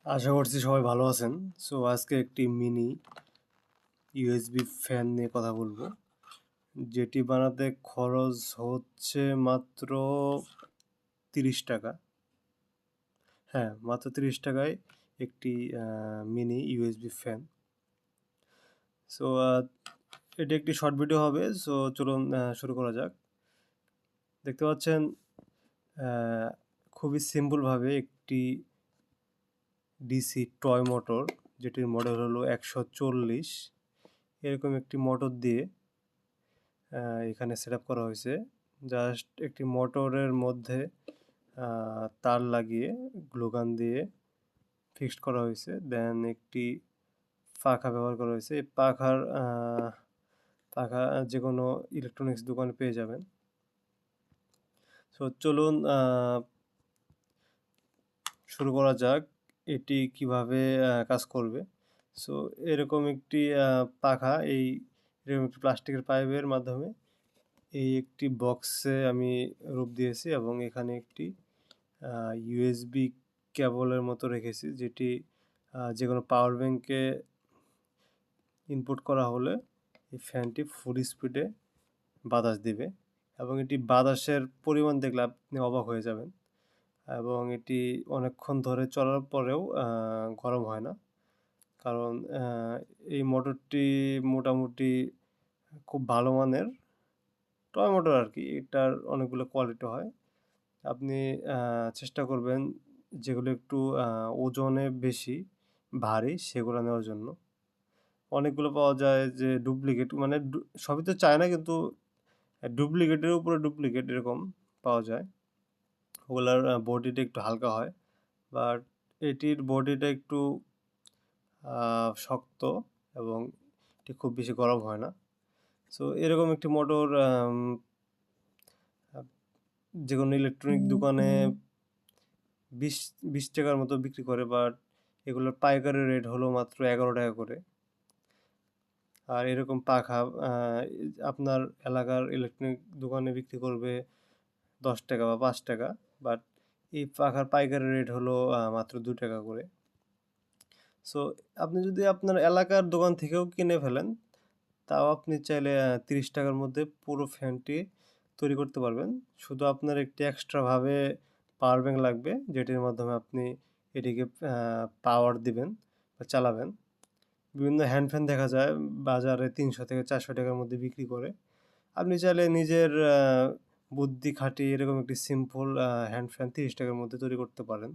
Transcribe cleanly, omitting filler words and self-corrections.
আশা করছি সবাই ভালো আছেন। সো আজকে একটি মিনি ইউএসবি ফ্যান নিয়ে কথা বলবো। যেটি বানাতে খরচ হচ্ছে মাত্র ৳৩০। হ্যাঁ, মাত্র ৳৩০ একটি মিনি ইউএসবি ফ্যান। সো এটি একটি শর্ট ভিডিও হবে। সো চলুন শুরু করা যাক। দেখতে পাচ্ছেন আ খুবই সিম্পলভাবে একটি ডিসি টয় মোটর, যেটির মডেল হলো ১৪০, এরকম একটি মোটর দিয়ে এখানে সেটআপ করা হয়েছে। জাস্ট একটি মোটরের মধ্যে তার লাগিয়ে গ্লু গান দিয়ে ফিক্সড করা হয়েছে। দেন একটি পাখা ব্যবহার করা হয়েছে। এই পাখা যেকোনো ইলেকট্রনিক্স দোকানে পেয়ে যাবেন। সো চলুন শুরু করা যাক এটি কিভাবে কাজ করবে। সো এরকম একটি পাখা, এরকম একটি প্লাস্টিকের পাইপের মাধ্যমে এই একটি বক্সে আমি রূপ দিয়েছি এবং এখানে একটি ইউএসবি কেবলের মতো রেখেছি, যেটি যেকোনো পাওয়ার ব্যাংকে ইনপুট করা হলে এই ফ্যানটি ফুল স্পিডে বাতাস দিবে এবং এটি বাতাসের পরিমাণ দেখলে আপনি অবাক হয়ে যাবেন এবং এটি অনেকক্ষণ ধরে চলার পরেও গরম হয় না। কারণ এই মোটরটি মোটামুটি খুব ভালো মানের টয় মোটর আরকি। এটার অনেকগুলো কোয়ালিটি হয়। আপনি চেষ্টা করবেন যেগুলো একটু ওজনে বেশি ভারী সেগুলো নেওয়ার জন্য। অনেকগুলো পাওয়া যায় যে ডুপ্লিকেট, মানে সবই তো চায় না, কিন্তু ডুপ্লিকেটের উপরে ডুপ্লিকেট এরকম পাওয়া যায়। ওগুলার বডিটা একটু হালকা হয়, বাট এটির বডিটা একটু শক্ত এবং এটি খুব বেশি গরম হয় না। সো এরকম একটি মোটর আ যেকোনো ইলেকট্রনিক দোকানে ২০ টাকার মতো বিক্রি করে, বাট এগুলোর পাইকারি রেট হলো মাত্র ৳১১ করে। আর এরকম পাখা আ আপনার এলাকার ইলেকট্রনিক দোকানে বিক্রি করবে ৳১০ বা ৳৫, বাট এই পাখার পাইকারি রেট হলো মাত্র ৳২ করে। সো আপনি যদি আপনার এলাকার দোকান থেকেও কিনে ফেলেন, তাও আপনি চাইলে ৳৩০ র মধ্যে পুরো ফ্যানটি তৈরি করতে পারবেন। শুধু আপনার একটি এক্সট্রাভাবে পাওয়ার ব্যাংক লাগবে, যেটির মাধ্যমে আপনি এটিকে পাওয়ার দিবেন বা চালাবেন। বিভিন্ন হ্যান্ড ফ্যান দেখা যায় বাজারে ৳৩০০ থেকে ৳৪০০ র মধ্যে বিক্রি করে। আপনি চাইলে নিজের বুদ্ধি খাটিয়ে এরকম একটি সিম্পল হ্যান্ড ফ্যান ৳৩০ র মধ্যে তৈরি করতে পারেন।